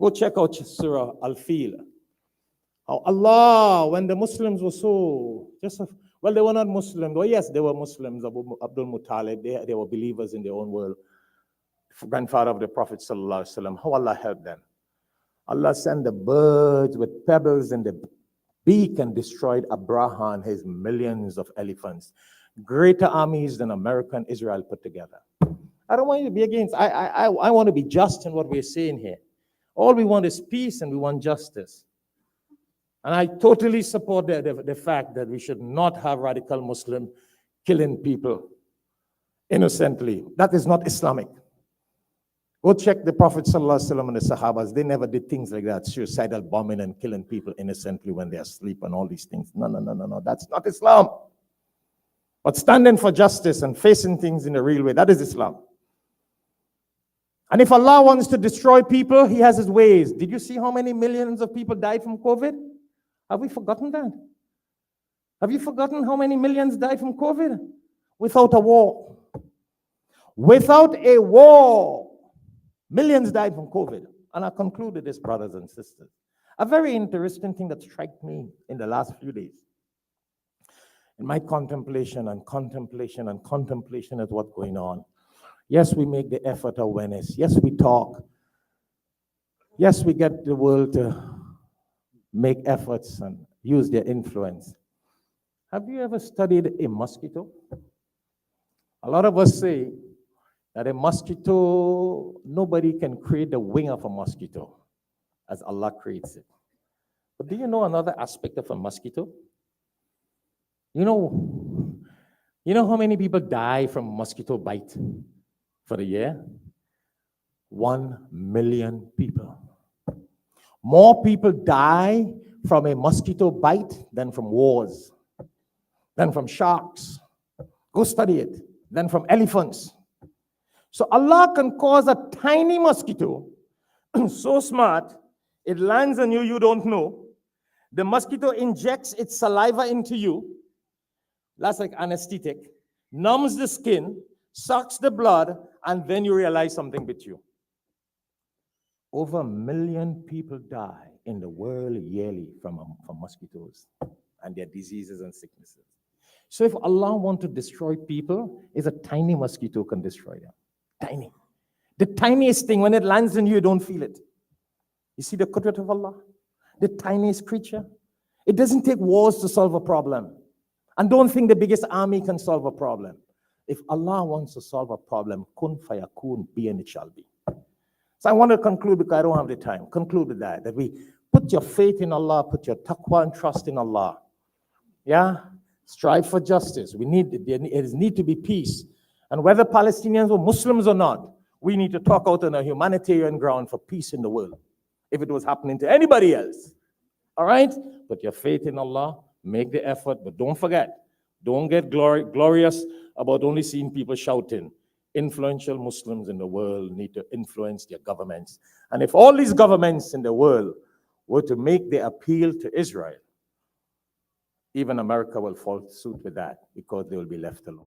Go check out Surah Al-Fil. How Allah, when the Muslims were so, well, they were not Muslims. Well, yes, they were Muslims. Abdul Muttalib, they were believers in their own world. Grandfather of the Prophet Sallallahu Alaihi Wasallam. How Allah helped them. Allah sent the birds with pebbles in the beak and destroyed Abraha and his millions of elephants. Greater armies than America and Israel put together. I don't want you to be against. I want to be just in what we're saying here. All we want is peace and we want justice. And I totally support the fact that we should not have radical Muslims killing people innocently. That is not Islamic. Go check the Prophet ﷺ and the Sahabas. They never did things like that, suicidal bombing and killing people innocently when they're asleep and all these things. No. That's not Islam. But standing for justice and facing things in a real way, that is Islam. And if Allah wants to destroy people, He has His ways. Did you see how many millions of people died from COVID? Have we forgotten that? Have you forgotten how many millions died from COVID? Without a war. Without a war, millions died from COVID. And I concluded this, brothers and sisters. A very interesting thing that struck me in the last few days. In my contemplation at what's going on. Yes, we make the effort of awareness. Yes, we talk. Yes, we get the world to make efforts and use their influence. Have you ever studied a mosquito? A lot of us say that a mosquito, nobody can create the wing of a mosquito as Allah creates it. But do you know another aspect of a mosquito? You know how many people die from mosquito bite for the year? 1 million people. More people die from a mosquito bite than from wars, than from sharks. Go study it. Than from elephants. So Allah can cause a tiny mosquito, so smart, it lands on you, you don't know. The mosquito injects its saliva into you. That's like anesthetic. Numbs the skin, sucks the blood, and then you realize something bit you. Over 1 million people die in the world yearly from mosquitoes and their diseases and sicknesses. So if Allah wants to destroy people, it's a tiny mosquito can destroy them. Tiny. The tiniest thing, when it lands on you, you don't feel it. You see the qudrat of Allah? The tiniest creature. It doesn't take wars to solve a problem. And don't think the biggest army can solve a problem. If Allah wants to solve a problem, kun fayakun, be and it shall be. So I want to conclude, because I don't have the time, conclude with that we put your faith in Allah, put your taqwa and trust in Allah. Yeah? Strive for justice. There needs to be peace. And whether Palestinians were Muslims or not, we need to talk out on a humanitarian ground for peace in the world. If it was happening to anybody else. All right? Put your faith in Allah, make the effort, but don't forget, don't get glorious about only seeing people shouting. Influential Muslims in the world need to influence their governments. And if all these governments in the world were to make the appeal to Israel, even America will follow suit with that because they will be left alone.